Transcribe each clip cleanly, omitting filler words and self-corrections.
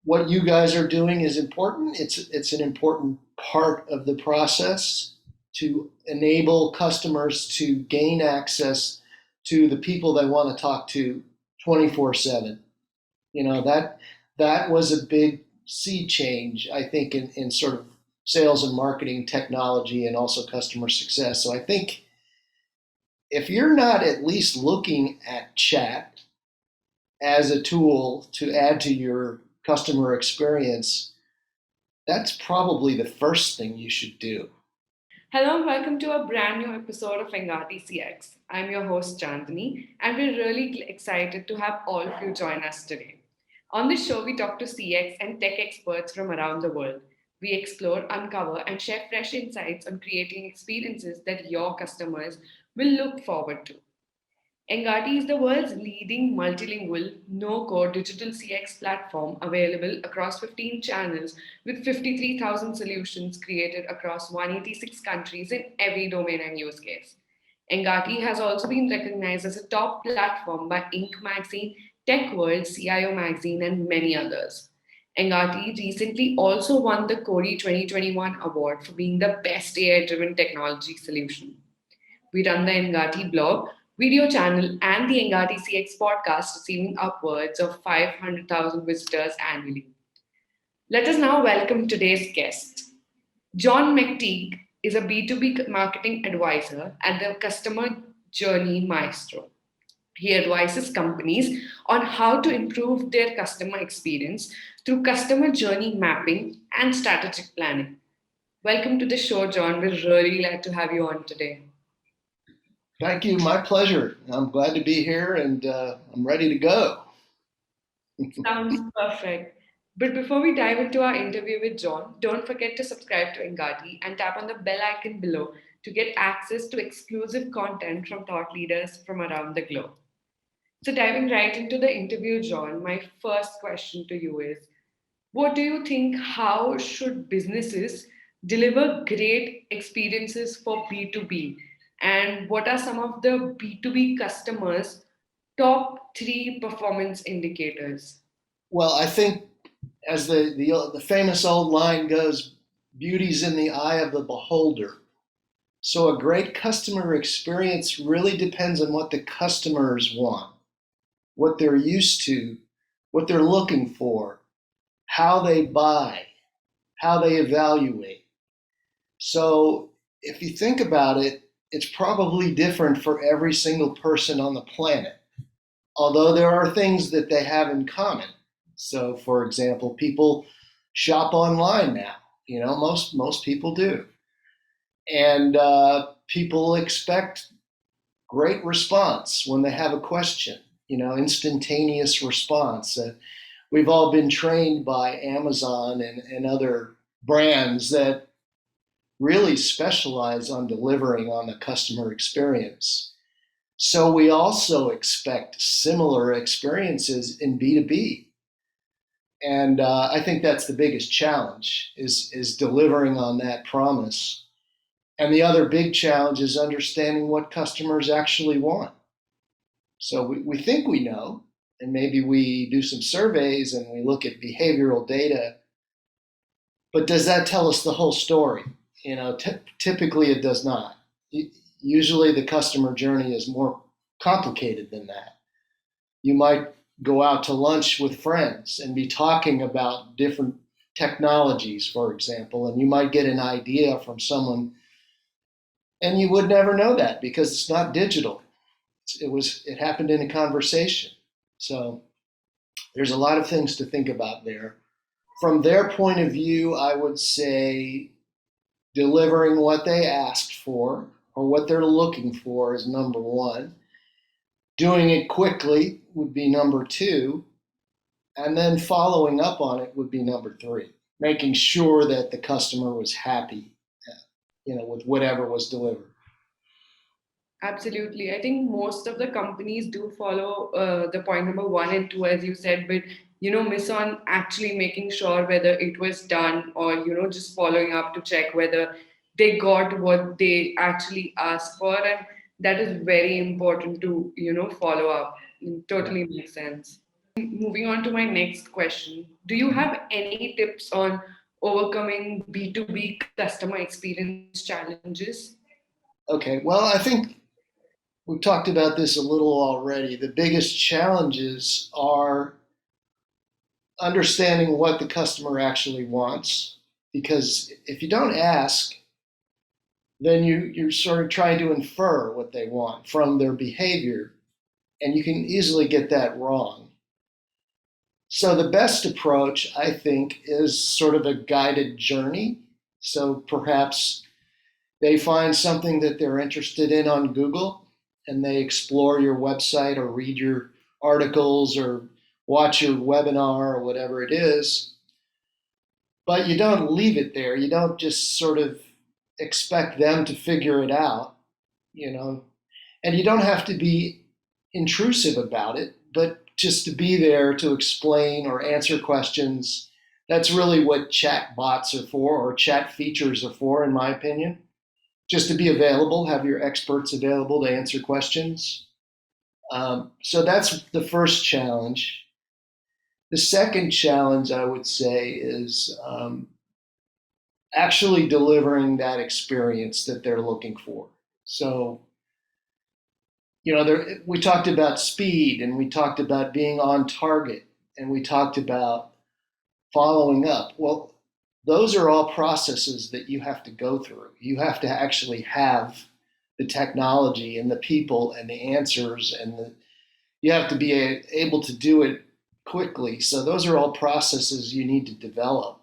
what you guys are doing is important. It's an important part of the process to enable customers to gain access to the people they want to talk to 24/7. That was a big sea change, I think, in sort of sales and marketing technology and also customer success. So I think if you're not at least looking at chat as a tool to add to your customer experience, that's probably the first thing you should do. Hello and welcome to a brand new episode of Engati CX. I'm your host Chandani, and we're really excited to have all of you join us today. On this show, we talk to CX and tech experts from around the world. We explore, uncover, and share fresh insights on creating experiences that your customers will look forward to. Engati is the world's leading multilingual, no code digital CX platform available across 15 channels with 53,000 solutions created across 186 countries in every domain and use case. Engati has also been recognized as a top platform by Inc. magazine, Tech World, CIO magazine, and many others. Engati recently also won the Cody 2021 award for being the best AI driven technology solution. We run the Engati blog, video channel, and the Engati CX podcast, receiving upwards of 500,000 visitors annually. Let us now welcome today's guest. John McTigue is a B2B marketing advisor at the Customer Journey Maestro. He advises companies on how to improve their customer experience through customer journey mapping and strategic planning. Welcome to the show, John. We're really glad to have you on today. Thank you. My pleasure. I'm glad to be here and I'm ready to go. Sounds perfect. But before we dive into our interview with John, don't forget to subscribe to Engati and tap on the bell icon below to get access to exclusive content from thought leaders from around the globe. So, diving right into the interview, John, my first question to you is what do you think? How should businesses deliver great experiences for B2B? And what are some of the B2B customers' top three performance indicators? Well, I think as the famous old line goes, beauty's in the eye of the beholder. So a great customer experience really depends on what the customers want, what they're used to, what they're looking for, how they buy, how they evaluate. So if you think about it, it's probably different for every single person on the planet, although there are things that they have in common. So, for example, people shop online now. Most people do, and people expect great response when they have a question. Instantaneous response. We've all been trained by Amazon and other brands that really specialize on delivering on the customer experience. So we also expect similar experiences in B2B. And I think that's the biggest challenge is delivering on that promise. And the other big challenge is understanding what customers actually want. So we think we know, and maybe we do some surveys and we look at behavioral data, but does that tell us the whole story? Typically it does not. Usually the customer journey is more complicated than that. You might go out to lunch with friends and be talking about different technologies, for example, and you might get an idea from someone, and you would never know that because it's not digital. It happened in a conversation. So there's a lot of things to think about there. From their point of view, I would say delivering what they asked for or what they're looking for is number one. Doing it quickly would be number two. And then following up on it would be number three. Making sure that the customer was happy, with whatever was delivered. Absolutely. I think most of the companies do follow the point number one and two, as you said, but miss on actually making sure whether it was done or just following up to check whether they got what they actually asked for, and that is very important to follow up. It Yeah. totally makes sense. Moving on to my next question. Do you have any tips on overcoming B2B customer experience challenges? Okay, well, I think we've talked about this a little already. The biggest challenges are understanding what the customer actually wants, because if you don't ask, then you're sort of trying to infer what they want from their behavior, and you can easily get that wrong. So the best approach, I think, is sort of a guided journey. So perhaps they find something that they're interested in on Google, and they explore your website or read your articles or watch your webinar or whatever it is. But you don't leave it there. You don't just sort of expect them to figure it out, you know. And you don't have to be intrusive about it, but just to be there to explain or answer questions. That's really what chat bots are for, or chat features are for, in my opinion. Just to be available, have your experts available to answer questions. So that's the first challenge. The second challenge, I would say, is actually delivering that experience that they're looking for. So, we talked about speed, and we talked about being on target, and we talked about following up. Well, those are all processes that you have to go through. You have to actually have the technology and the people and the answers, and you have to be able to do it quickly. So those are all processes you need to develop.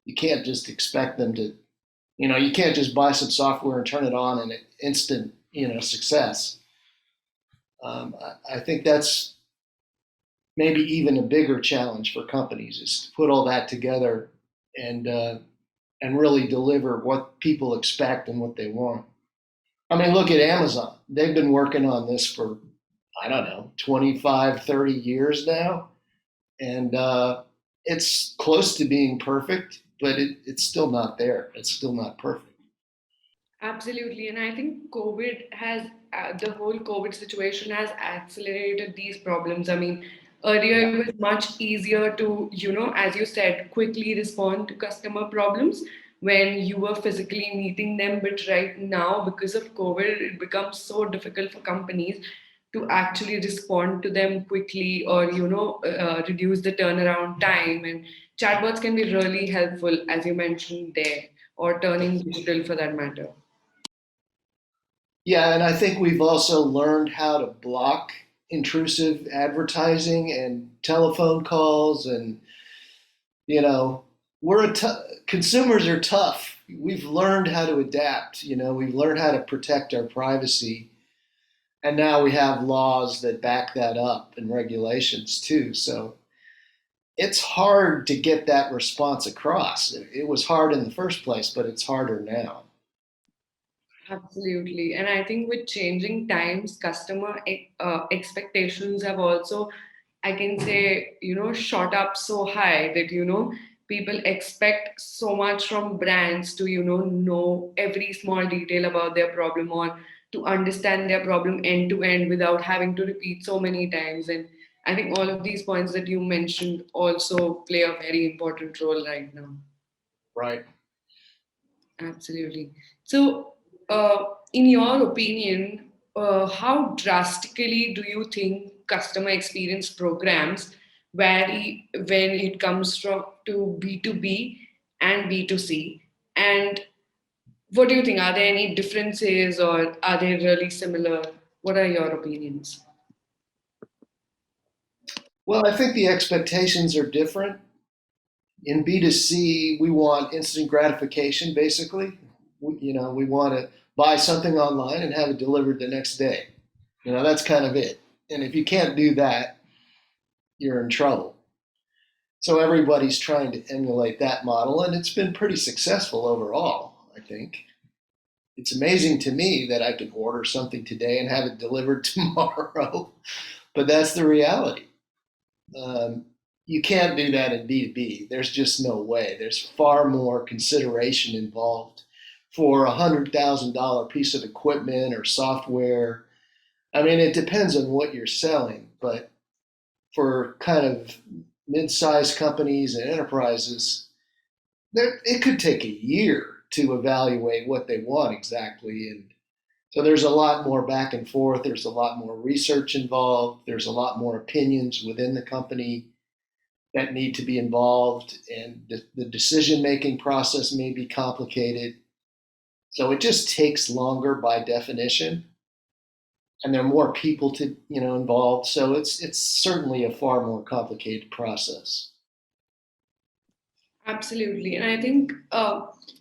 You can't just expect them to, you can't just buy some software and turn it on and instant, success. I think that's maybe even a bigger challenge for companies, is to put all that together and really deliver what people expect and what they want. I mean, look at Amazon. They've been working on this for, I don't know, 25, 30 years now. And it's close to being perfect, but it's still not there. It's still not perfect. Absolutely. And I think the whole COVID situation has accelerated these problems. I mean, earlier Yeah. it was much easier to, as you said, quickly respond to customer problems when you were physically meeting them. But right now, because of COVID, it becomes so difficult for companies to actually respond to them quickly, or, reduce the turnaround time. And chatbots can be really helpful, as you mentioned there, or turning digital for that matter. Yeah, and I think we've also learned how to block intrusive advertising and telephone calls, and you know, consumers are tough. We've learned how to adapt. We've learned how to protect our privacy, and now we have laws that back that up and regulations too. So it's hard to get that response across. It was hard in the first place, but it's harder now. Absolutely. And I think with changing times, customer expectations have also, I can say, shot up so high that, people expect so much from brands to, know every small detail about their problem, or to understand their problem end to end without having to repeat so many times. And I think all of these points that you mentioned also play a very important role right now. Right. Absolutely. So, in your opinion, how drastically do you think customer experience programs vary when it comes from to B2B and B2C? And what do you think? Are there any differences, or are they really similar? What are your opinions? Well, I think the expectations are different. In B2C, we want instant gratification, basically. We want to buy something online and have it delivered the next day. That's kind of it. And if you can't do that, you're in trouble. So everybody's trying to emulate that model, and it's been pretty successful overall, I think. It's amazing to me that I can order something today and have it delivered tomorrow, but that's the reality. Um, you can't do that in B2B. There's just no way. There's far more consideration involved for $100,000 piece of equipment or software. I mean, it depends on what you're selling, but for kind of mid-sized companies and enterprises, it could take a year to evaluate what they want exactly. And so there's a lot more back and forth. There's a lot more research involved. There's a lot more opinions within the company that need to be involved. And the decision-making process may be complicated. So it just takes longer by definition. And there are more people involved. So it's certainly a far more complicated process. Absolutely. And I think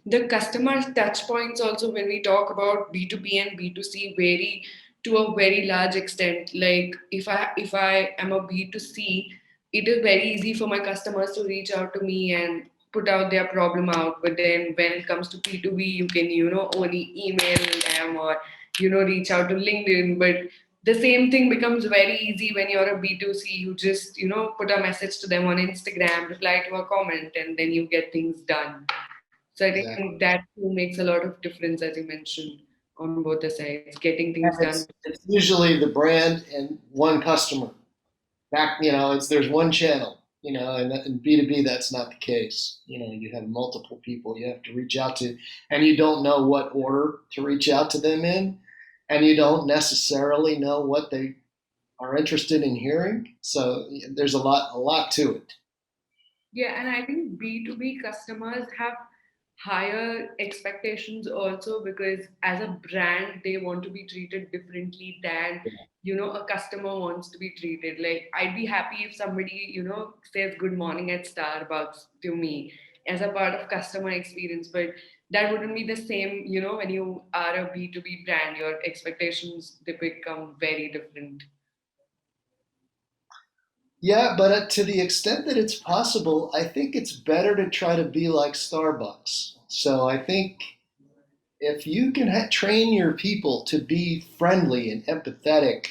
the customer touch points also when we talk about B2B and B2C vary to a very large extent. Like if I am a B2C, it is very easy for my customers to reach out to me and put out their problem out. But then when it comes to B2B, you can, only email them or, reach out to LinkedIn. But the same thing becomes very easy when you're a B2C. You just, put a message to them on Instagram, reply to a comment, and then you get things done. So I think Exactly. that too makes a lot of difference, as you mentioned, on both the sides, getting things And done. it's usually the brand and one customer. There's one channel, and in B2B, that's not the case. You have multiple people you have to reach out to, and you don't know what order to reach out to them in, and you don't necessarily know what they are interested in hearing. So there's a lot to it. Yeah, and I think B2B customers have higher expectations also because as a brand, they want to be treated differently than, a customer wants to be treated. Like, I'd be happy if somebody, says good morning at Starbucks to me as a part of customer experience, but that wouldn't be the same, when you are a B2B brand, your expectations, they become very different. Yeah, but to the extent that it's possible, I think it's better to try to be like Starbucks. So I think if you can train your people to be friendly and empathetic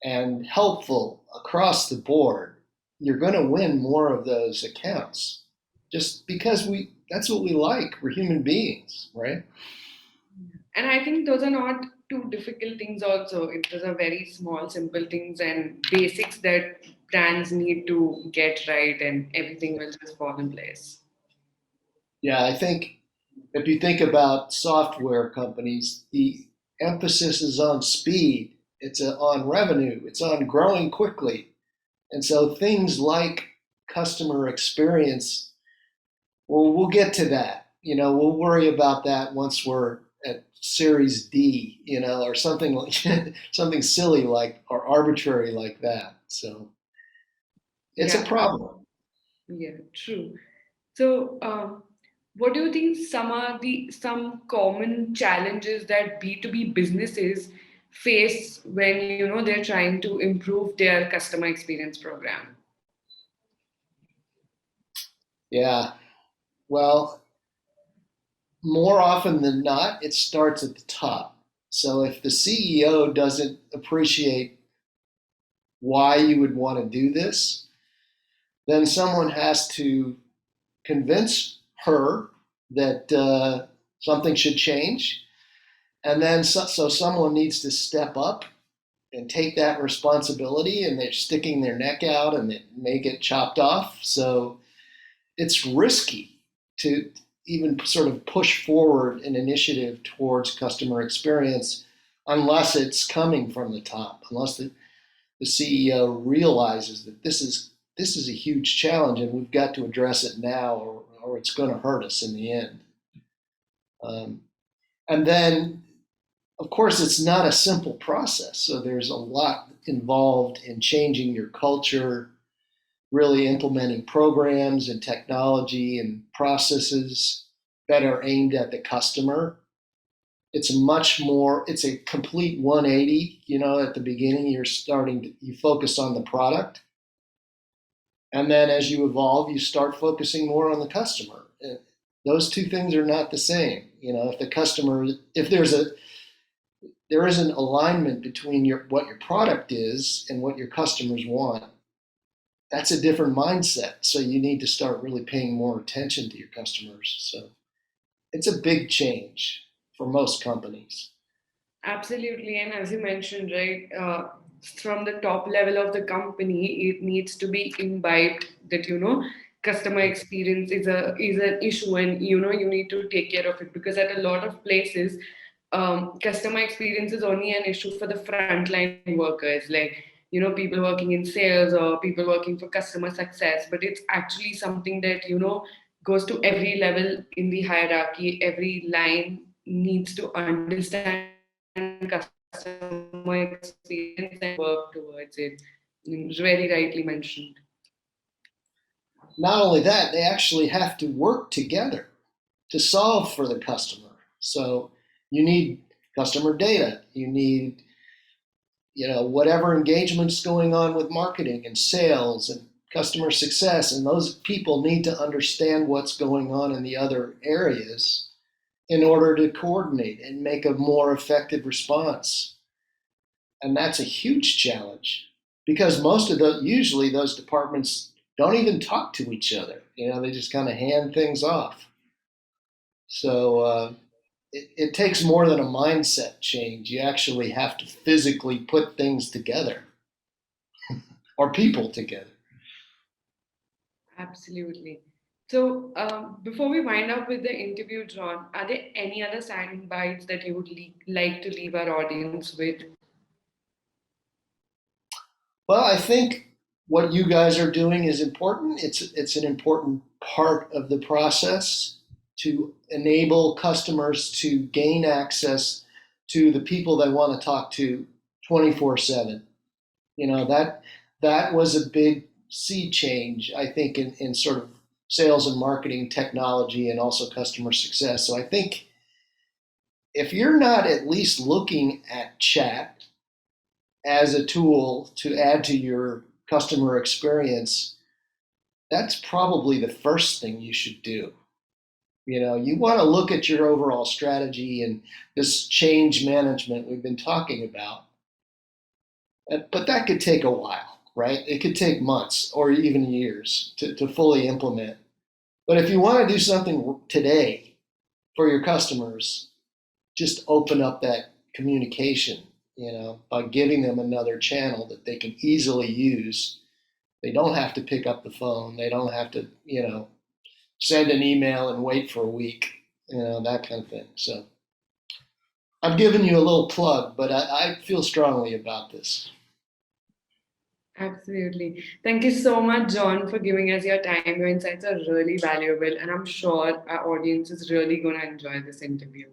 and helpful across the board, you're going to win more of those accounts. Just because that's what we like. We're human beings, right? And I think those are not too difficult things also. Those are very small, simple things and basics that brands need to get right and everything will just fall in place. Yeah, I think if you think about software companies, the emphasis is on speed, it's on revenue, it's on growing quickly. And so things like customer experience, well, we'll get to that. We'll worry about that once we're at Series D, or something like something silly like or arbitrary like that. So it's a Yeah, problem. yeah, true. So, what do you think some common challenges that B2B businesses face when they're trying to improve their customer experience program? Yeah. Well, more often than not, it starts at the top. So if the CEO doesn't appreciate why you would want to do this, then someone has to convince her that something should change. And then so someone needs to step up and take that responsibility, and they're sticking their neck out and it may get chopped off. So it's risky to even sort of push forward an initiative towards customer experience unless it's coming from the top, unless the CEO realizes that this is a huge challenge and we've got to address it now, or it's going to hurt us in the end. Um, and then, of course, it's not a simple process. So there's a lot involved in changing your culture, really implementing programs and technology and processes that are aimed at the customer. It's a complete 180. At the beginning, you focus on the product. And then as you evolve, you start focusing more on the customer. And those two things are not the same. If there is an alignment between what your product is and what your customers want, that's a different mindset. So you need to start really paying more attention to your customers. So it's a big change for most companies. Absolutely, and as you mentioned, right, from the top level of the company, it needs to be imbibed that customer experience is an issue, and you need to take care of it, because at a lot of places, customer experience is only an issue for the frontline workers, like people working in sales or people working for customer success. But it's actually something that goes to every level in the hierarchy. Every line needs to understand customer experience and work towards it. Very rightly mentioned. Not only that, they actually have to work together to solve for the customer. So you need customer data. You need, whatever engagement's going on with marketing and sales and customer success. And those people need to understand what's going on in the other areas in order to coordinate and make a more effective response. And that's a huge challenge because usually those departments don't even talk to each other. They just kind of hand things off. So it takes more than a mindset change. You actually have to physically put things together or people together. Absolutely. So, before we wind up with the interview, John, are there any other sound bites that you would like to leave our audience with? Well, I think what you guys are doing is important. It's an important part of the process to enable customers to gain access to the people they want to talk to 24/7. That was a big sea change, I think, in sort of sales and marketing technology and also customer success. So I think if you're not at least looking at chat as a tool to add to your customer experience, that's probably the first thing you should do. You want to look at your overall strategy and this change management we've been talking about. But that could take a while, right? It could take months or even years to fully implement. But if you want to do something today for your customers, just open up that communication, by giving them another channel that they can easily use. They don't have to pick up the phone. They don't have to, send an email and wait for a week, that kind of thing. So I'm giving you a little plug, but I feel strongly about this. Absolutely. Thank you so much, John, for giving us your time. Your insights are really valuable, and I'm sure our audience is really going to enjoy this interview.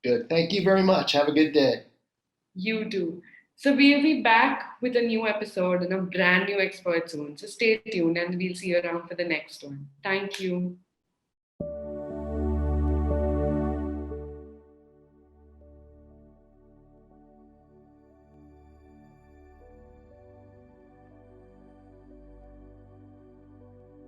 Good. Thank you very much. Have a good day. You too. So we'll be back with a new episode and a brand new expert soon. So stay tuned, and we'll see you around for the next one. Thank you.